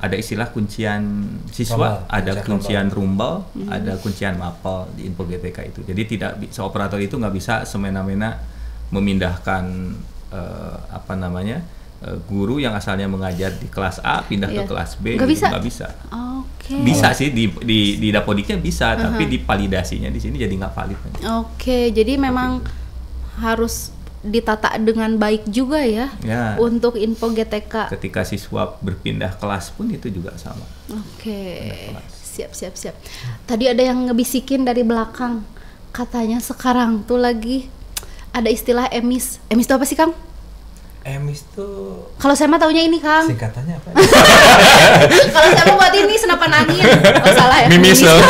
ada istilah kuncian siswa, ada kuncian rumbel, ada kuncian mapel di Info GTK itu. Jadi tidak operator itu nggak bisa semena-mena memindahkan guru yang asalnya mengajar di kelas A pindah ke kelas B. Nggak bisa. Okay. Bisa sih di Dapodiknya bisa, tapi di validasinya di sini jadi nggak valid. Oke, jadi memang harus ditata dengan baik juga ya untuk Info GTK. Ketika siswa berpindah kelas pun itu juga sama. Oke. Siap. Tadi ada yang ngebisikin dari belakang, katanya sekarang tuh lagi ada istilah emis. Emis itu apa sih, Kang? Emis tuh, kalau saya mah taunya ini, Kang. singkatannya apa? Kalau saya mau buat ini senapan angin. Oh salah ya. Mimis loh.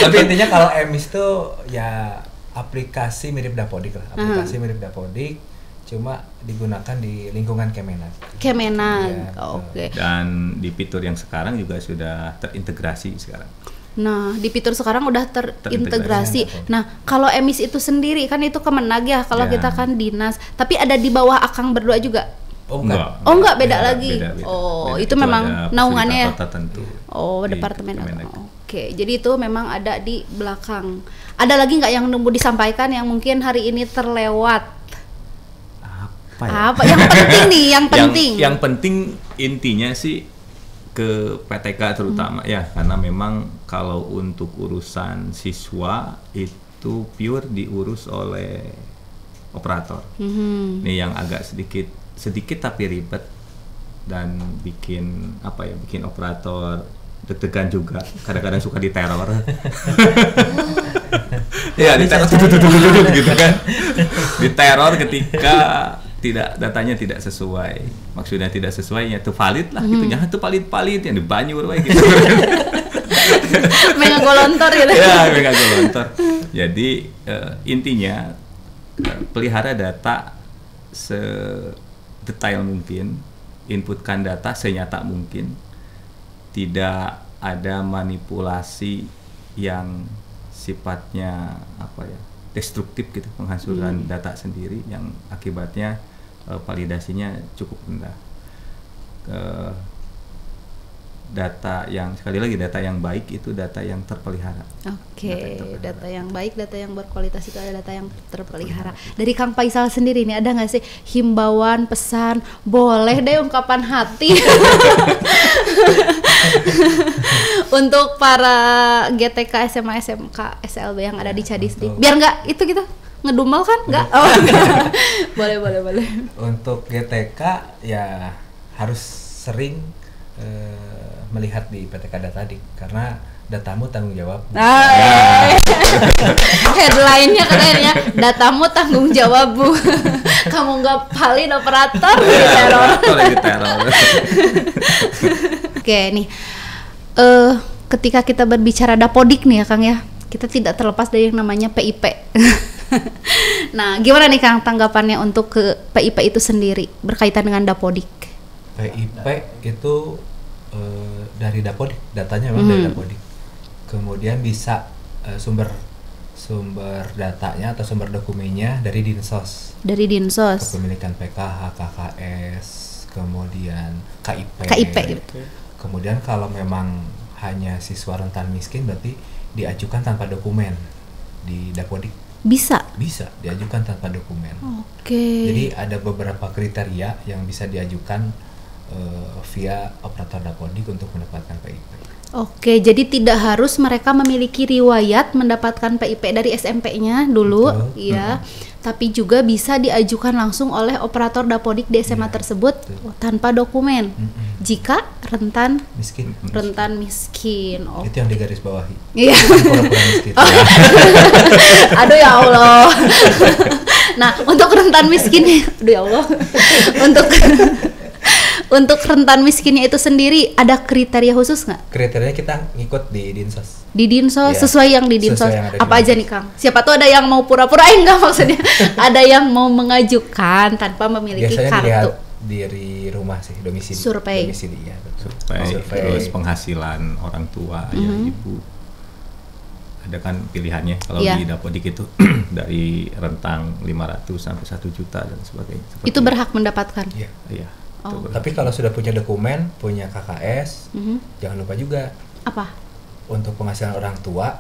Tapi intinya kalau emis tuh ya aplikasi mirip Dapodik lah, mirip Dapodik, cuma digunakan di lingkungan Kemenag. Ya, oke. Dan di fitur yang sekarang juga sudah terintegrasi sekarang. Nah, di fitur sekarang udah terintegrasi. Nah, kalau emis itu sendiri kan itu Kemenag ya, kalau kita kan dinas. Tapi ada di bawah Akang berdua juga. Enggak, beda lagi. Beda. Itu itu memang naungannya ya. Tertentu. Departemen. Oke, jadi itu memang ada di belakang. Ada lagi nggak yang nunggu disampaikan yang mungkin hari ini terlewat? Apa yang penting nih? Yang penting intinya sih ke PTK terutama ya, karena memang kalau untuk urusan siswa itu pure diurus oleh operator. Nih yang agak sedikit tapi ribet dan bikin operator deg-degan juga, kadang-kadang suka diteror. Ya diteror gitu kan, diteror ketika datanya tidak sesuai. Maksudnya tidak sesuai ya itu valid lah gitu, jangan tuh valid yang di Banyur gitu. Mega golontor gitu. Ya mega golontor. Jadi intinya pelihara data sedetail mungkin, inputkan data senyata mungkin, tidak ada manipulasi yang sifatnya destruktif gitu, penghancuran data sendiri yang akibatnya validasinya cukup rendah. Data yang sekali lagi data yang baik itu data yang terpelihara. Oke, data yang baik, data yang berkualitas itu ada data yang terpelihara. Dari Kang Faisal sendiri nih ada nggak sih himbauan, pesan, boleh deh ungkapan hati untuk para GTK, SMA, SMK, SLB yang ada di Cadisdik? Biar nggak itu gitu ngedumel kan? Nggak? Oh, boleh. Untuk GTK ya harus sering melihat di PTK Datadik karena datamu tanggung jawab. Headline-nya katanya datamu tanggung jawab Bu. Kamu nggak valid operator lagi teror. Oke nih, ketika kita berbicara Dapodik nih ya Kang ya, kita tidak terlepas dari yang namanya PIP. Nah, gimana nih Kang tanggapannya untuk ke PIP itu sendiri berkaitan dengan Dapodik? PIP itu dari Dapodik, datanya memang dari Dapodik. Kemudian bisa sumber datanya atau sumber dokumennya dari Dinsos. Kepemilikan PKH, KKS, kemudian KIP. Gitu. Kemudian kalau memang hanya siswa rentan miskin berarti diajukan tanpa dokumen di Dapodik. Bisa diajukan tanpa dokumen. Oke. Jadi ada beberapa kriteria yang bisa diajukan via operator Dapodik untuk mendapatkan PIP. Oke, jadi tidak harus mereka memiliki riwayat mendapatkan PIP dari SMP-nya dulu, iya. Tapi juga bisa diajukan langsung oleh operator Dapodik di SMA tersebut tanpa dokumen. Jika rentan miskin. Itu yang digarisbawahi. Iya. Pura-pura miskin. Aduh ya Allah. Nah, untuk rentan miskin, aduh ya Allah. Untuk rentan miskinnya itu sendiri ada kriteria khusus nggak? Kriterianya kita ngikut di Dinsos. Di Dinsos, Iya. sesuai yang di Dinsos. Sesuai yang ada di Apa aja Dinsos. nih Kang? Siapa tuh ada yang mau pura-pura enggak maksudnya. Ada yang mau mengajukan tanpa memiliki Biasanya kartu. dilihat dari rumah sih, domisili. Survei. Domisili, ya, betul. Survei, terus penghasilan orang tua, ayah, ibu. Ada kan pilihannya kalau Iya. di Dapodik itu dari rentang 500 sampai 1 juta dan sebagainya. Seperti Itu berhak mendapatkan. Iya. Iya. Oh. itu berhak. Tapi kalau sudah punya dokumen, punya KKS, jangan lupa juga Apa? untuk penghasilan orang tua,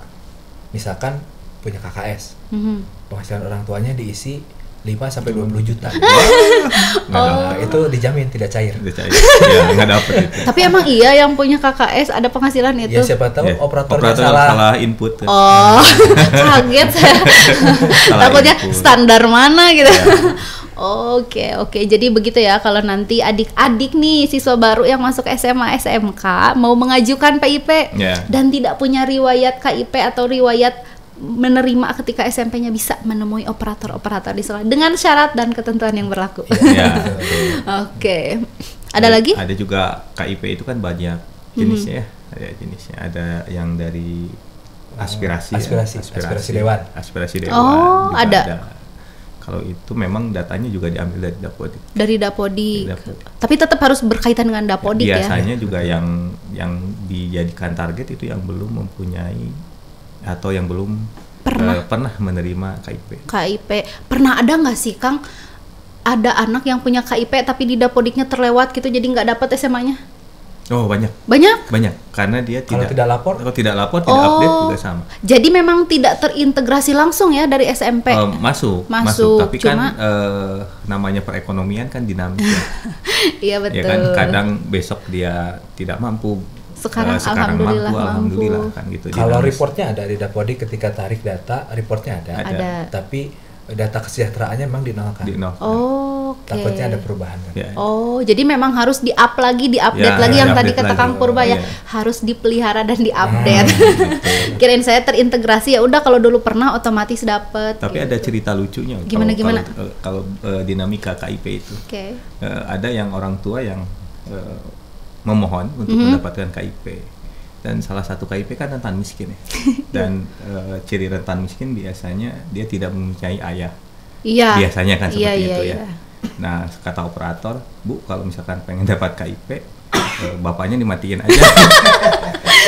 misalkan punya KKS, Mhm. penghasilan orang tuanya diisi 5 sampai 20 juta. Nggak Nah, itu dijamin tidak cair. Udah cair. Ya, nggak dapet itu. Tapi emang iya yang punya KKS ada penghasilan itu? Ya siapa tahu Ya, operatornya operator salah. input. Oh, kaget saya. Salah Takutnya input. standar mana gitu. Ya. Oke. Jadi begitu ya kalau nanti adik-adik nih siswa baru yang masuk SMA SMK mau mengajukan PIP Ya. dan tidak punya riwayat KIP atau riwayat menerima ketika SMP-nya bisa menemui operator-operator di sekolah dengan syarat dan ketentuan yang berlaku. Ya. Oke. Ada lagi? Ada juga KIP itu kan banyak jenisnya ya. Ada jenisnya. Ada yang dari aspirasi. Aspirasi dewan. Aspirasi dewan. Oh, juga ada. Kalau itu memang datanya juga diambil dari Dapodik. Dari Dapodik. Dari Dapodik. Tapi tetap harus berkaitan dengan Dapodik ya. Biasanya juga yang dijadikan target itu yang belum mempunyai atau yang belum pernah menerima KIP. KIP. Pernah ada nggak sih Kang? Ada anak yang punya KIP tapi di Dapodiknya terlewat gitu jadi nggak dapat SMA-nya? Oh, banyak. Banyak? Karena dia Kalau tidak lapor? Kalau tidak lapor, tidak update juga sama. Jadi memang tidak terintegrasi langsung ya dari SMP? Masuk. Tapi cuma kan namanya perekonomian kan dinamis ya. Iya betul. Ya kan kadang besok dia tidak mampu. Sekarang alhamdulillah kan gitu. Kalau dinamis. reportnya ada di Dapodik ketika tarik data, reportnya ada. Tapi data kesejahteraannya memang dinolkan. Oh, oke. Takutnya ada perubahan kan. Ya. Oh, jadi memang harus di-up lagi, diupdate Ya, lagi yang tadi diupdate kata lagi. Kang Purba ya, Iya. harus dipelihara dan diupdate. Kirain saya terintegrasi ya udah kalau dulu pernah otomatis dapet. Tapi gitu. ada cerita lucunya. Gimana? Kalau dinamika KIP itu. Oke. Ada yang orang tua yang memohon untuk mendapatkan KIP, dan salah satu KIP kan rentan miskin ya. Dan ciri rentan miskin biasanya dia tidak mempunyai ayah. Iya. Biasanya kan seperti itu ya. Iya. Nah, kata operator, Bu, kalau misalkan pengen dapat KIP, bapaknya dimatiin aja.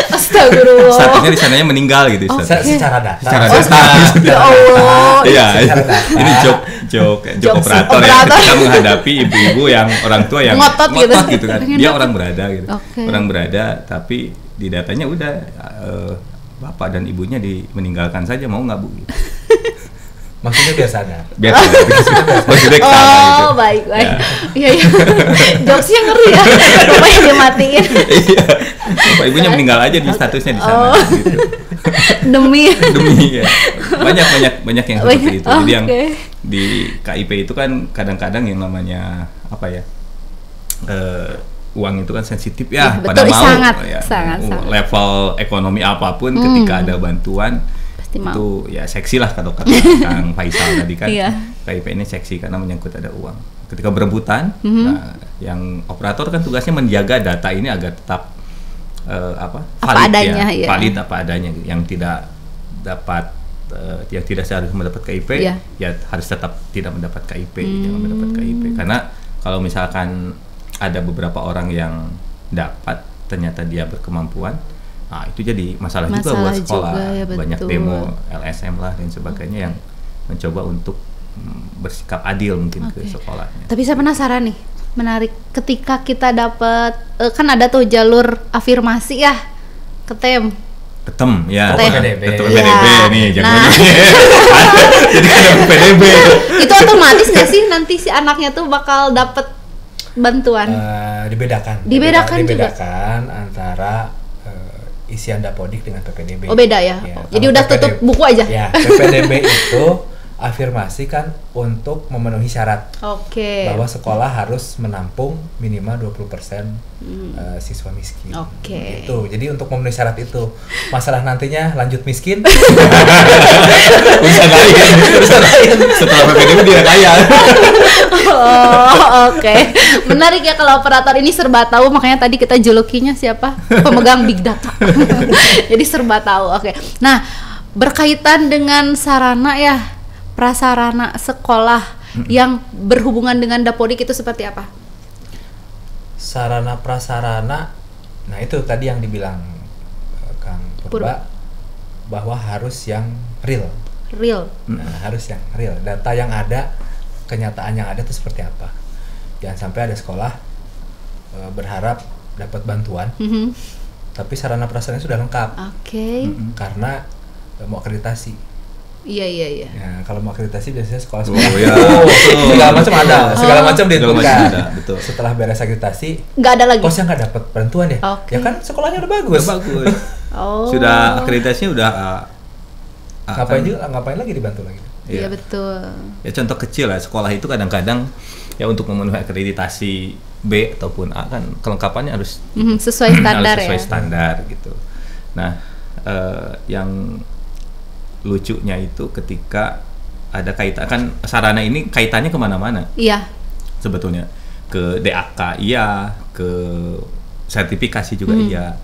Astagfirullah. Statusnya di sananya meninggal gitu. Secara data. Secara Oh, data. ya Allah. Iya, Secara data. ini joke operator ya. operator. Ketika menghadapi ibu-ibu yang orang tua yang Ngotot gitu. kan. Pengen Dia dapat. orang berada gitu. Oke. Orang berada, tapi di datanya udah bapak dan ibunya meninggalkan saja, mau nggak Bu? Gitu. Maksudnya biar sadar. Biasa. Maksudnya ke sana gitu. Oh, baik. Iya. Jokesnya ngeri ya. Bapaknya dimatiin. Iya. Bapak ibunya meninggal aja di statusnya di sana gitu. Demi. Ya. Banyak yang seperti itu. Jadi yang Oke. di KIP itu kan kadang-kadang yang namanya apa ya? Uang itu kan sensitif ya, Betul, pada mau sangat. level ekonomi apapun ketika ada bantuan Pasti mau. itu ya seksi lah kata Kang Faisal tadi kan. Iya. KIP ini seksi karena menyangkut ada uang. Ketika berebutan, nah, yang operator kan tugasnya menjaga data ini agar tetap valid adanya, ya, iya. valid apa adanya. Yang tidak dapat yang tidak seharusnya mendapat KIP, Iya. ya harus tetap tidak mendapat KIP, jangan mendapat KIP. Karena kalau misalkan ada beberapa orang yang dapat ternyata dia berkemampuan, nah itu jadi masalah juga buat sekolah. juga, ya, Banyak betul. demo LSM lah dan sebagainya yang mencoba untuk bersikap adil mungkin ke sekolahnya. Tapi saya penasaran nih, menarik ketika kita dapat kan ada tuh jalur afirmasi ya, ketem. Ketem ya. PDB. Ketum Iya. PDB nih, jangan Nah. jadi kan ada PDB. Itu otomatis nggak sih nanti si anaknya tuh bakal dapet bantuan? Dibedakan Dibedakan juga? Dibedakan antara isian Dapodik dengan PPDB. Oh beda ya. Ya, Jadi kalau udah tutup buku aja. Ya, PPDB itu afirmasi kan untuk memenuhi syarat Oke. bahwa sekolah harus menampung minimal 20% siswa miskin. Oke. Gitu. Jadi untuk memenuhi syarat itu, masalah nantinya lanjut miskin Urusan lain. Setelah PPDB dia kaya. Oh, oke. Menarik ya kalau operator ini serba tahu, makanya tadi kita julukinya siapa? Pemegang big data. Jadi serba tahu. Oke. Nah, berkaitan dengan sarana ya, prasarana sekolah yang berhubungan dengan Dapodik itu seperti apa? Sarana prasarana, nah itu tadi yang dibilang Kang Purba, bahwa harus yang real. Nah, harus yang real. Data yang ada, kenyataan yang ada itu seperti apa. Jangan sampai ada sekolah berharap dapat bantuan, tapi sarana prasarana sudah lengkap. Oke. Karena mau akreditasi. Iya. Nah, kalau mau akreditasi biasanya sekolah segala macam ada, segala macam ditentukan. Betul. Setelah beres akreditasi, nggak ada lagi. Kosnya nggak dapat bantuan ya? Okay. Ya kan sekolahnya udah bagus. Sudah akreditasinya udah. Ngapain lagi dibantu lagi? Iya betul. Ya contoh kecil lah, sekolah itu kadang-kadang ya untuk memenuhi akreditasi B ataupun A kan kelengkapannya harus sesuai standar sesuai standar gitu. Nah, yang lucunya itu ketika ada kaitan kan sarana ini kaitannya kemana-mana. Iya. Sebetulnya ke DAK iya, ke sertifikasi juga iya.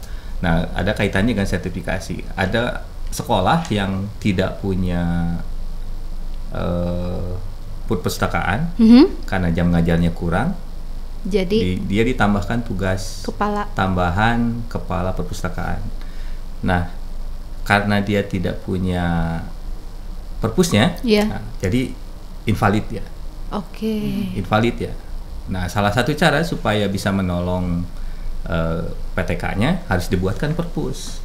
Nah, ada kaitannya dengan sertifikasi. Ada sekolah yang tidak punya perpustakaan karena jam ngajarnya kurang, jadi dia ditambahkan tugas tambahan kepala perpustakaan. Nah, karena dia tidak punya perpusnya, nah, jadi invalid ya. Invalid ya. Nah, salah satu cara supaya bisa menolong PTK-nya harus dibuatkan perpus.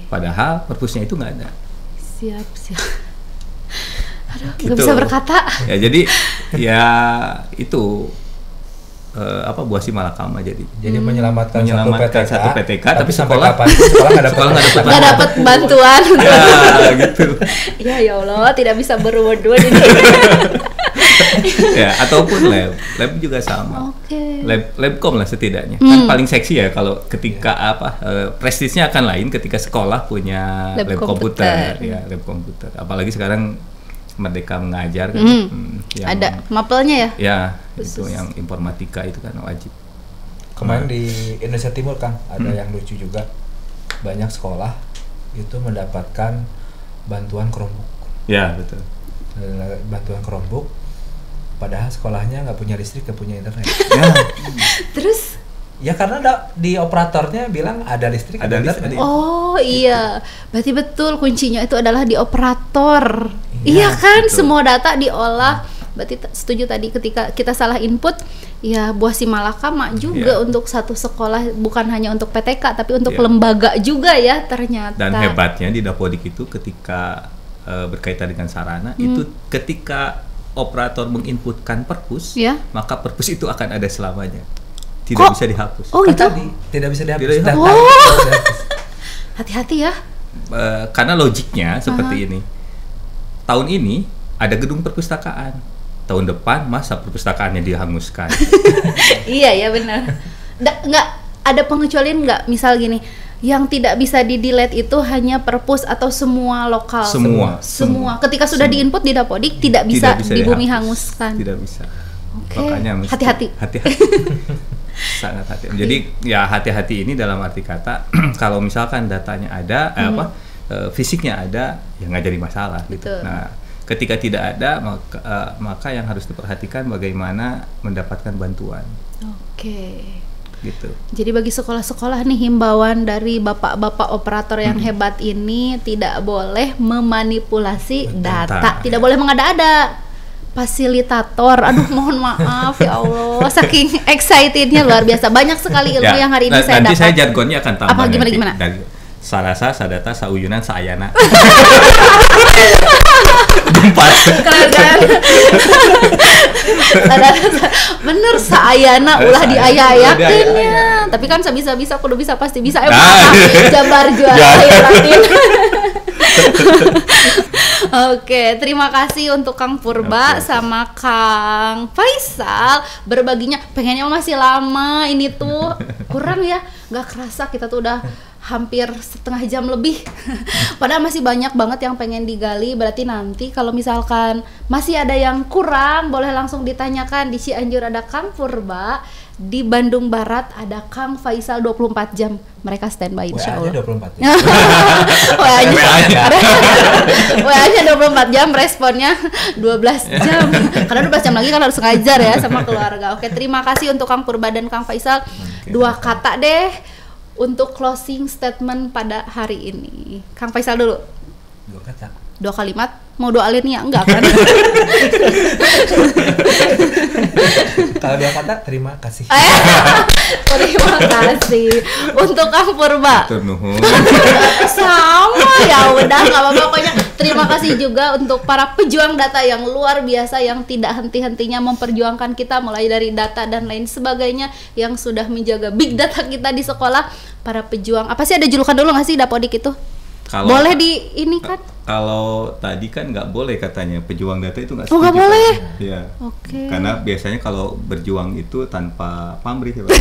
Padahal perpusnya itu nggak ada. Siap. Aduh, nggak bisa berkata. Ya jadi ya itu buah si malakama jadi menyelamatkan satu PTK tapi sekolah nggak dapat bantuan. Ya gitu. Ya Allah, tidak bisa berwudu ini. Ya, ataupun lab juga sama. Labcom lah setidaknya. Kan paling seksi ya kalau ketika prestisnya akan lain ketika sekolah punya lab komputer. Ya, lab komputer. Apalagi sekarang Merdeka Mengajar kan. Ada mapelnya ya? Ya, itu yang informatika itu kan wajib. Kemarin di Indonesia Timur Kang ada yang lucu juga. Banyak sekolah itu mendapatkan bantuan Chromebook. Ya, betul. Bantuan Chromebook. Padahal sekolahnya nggak punya listrik, nggak punya internet. Terus? Ya karena di operatornya bilang ada listrik, ada internet. Oh iya, berarti betul kuncinya itu adalah di operator. Iya kan, betul. Semua data diolah. Berarti setuju tadi ketika kita salah input, ya buah si malakama juga untuk satu sekolah, bukan hanya untuk PTK tapi untuk lembaga juga ya ternyata. Dan hebatnya di Dapodik itu ketika berkaitan dengan sarana itu ketika operator menginputkan perpus, maka perpus itu akan ada selamanya, tidak bisa dihapus. Oh gitu? Tidak bisa dihapus. Hati-hati ya. Karena logiknya seperti ini. Tahun ini ada gedung perpustakaan, tahun depan masa perpustakaannya dihanguskan. Iya ya benar. Nggak ada pengecualian nggak? Misal gini, yang tidak bisa di-delete itu hanya perpus atau semua lokal? Semua. Ketika sudah diinput di Dapodik tidak bisa di bumi hanguskan. Tidak bisa. Makanya hati-hati. Sangat hati. Jadi ya hati-hati ini dalam arti kata kalau misalkan datanya ada, fisiknya ada, ya nggak jadi masalah gitu. Nah, ketika tidak ada maka yang harus diperhatikan bagaimana mendapatkan bantuan. Gitu. Jadi bagi sekolah-sekolah nih himbauan dari bapak-bapak operator yang hebat ini tidak boleh memanipulasi data, tidak boleh mengada-ada. Fasilitator, aduh mohon maaf ya Allah, saking excitednya luar biasa, banyak sekali ilmu yang hari ini saya dapat. Nanti saya jargonnya akan tambah. Apa gimana? Dari sarasa, sadata, sauyunan, saayana. Keren. Bener saayana ulah diaya-ayakeunnya. Tapi kan bisa kudu bisa pasti bisa. Jabar juara Latin. Oke, terima kasih untuk Kang Purba sama Kang Faisal berbaginya. Pengennya masih lama, ini tuh kurang ya, nggak kerasa kita tuh udah hampir setengah jam lebih. Padahal masih banyak banget yang pengen digali. Berarti nanti kalau misalkan masih ada yang kurang, boleh langsung ditanyakan. Di Cianjur ada Kang Purba, di Bandung Barat ada Kang Faisal 24 jam. Mereka standby insya Allah. WA-nya 24 jam, responnya 12 jam. Karena 12 jam lagi kan harus ngajar ya sama keluarga. Oke, terima kasih untuk Kang Purba dan Kang Faisal. 2 kata deh untuk closing statement pada hari ini. Kang Faisal dulu. 2 kata. 2 kalimat. Mau doa Lernia? Enggak kan? Kalau 2 kata, terima kasih. Terima kasih untuk Kang Purba. Sama ya udah nggak apa-apa, pokoknya terima kasih juga untuk para pejuang data yang luar biasa yang tidak henti-hentinya memperjuangkan kita, mulai dari data dan lain sebagainya, yang sudah menjaga big data kita di sekolah. Para pejuang, apa sih, ada julukan dulu nggak sih Dapodik itu? Boleh di ini kan? Kalau tadi kan nggak boleh katanya, pejuang data itu nggak setuju. Oh, nggak boleh? Iya. Oke. Karena biasanya kalau berjuang itu tanpa pamrih ya Pak.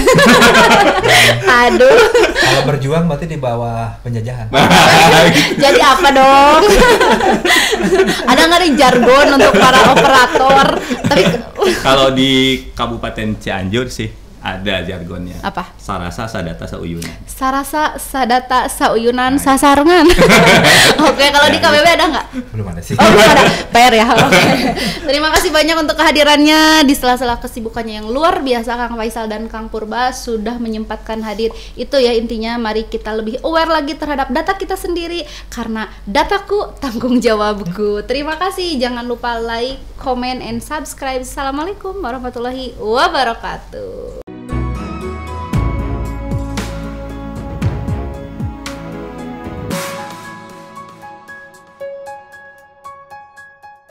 Aduh. Kalau berjuang berarti di bawah penjajahan. Jadi apa dong? Ada nggak nih jargon untuk para operator? Tapi kalau di Kabupaten Cianjur sih ada jargonnya. Apa? Sarasa Sadata Sauyunan. Sarasa Sadata Sauyunan Sasarengan. Oke, kalau di KBB ada nggak? Belum ada sih. Oh, belum ada. PR ya. Oke. Terima kasih banyak untuk kehadirannya di sela-sela kesibukannya yang luar biasa. Kang Faisal dan Kang Purba sudah menyempatkan hadir. Itu ya intinya, mari kita lebih aware lagi terhadap data kita sendiri, karena dataku tanggung jawabku. Terima kasih. Jangan lupa like, comment, and subscribe. Assalamualaikum warahmatullahi wabarakatuh.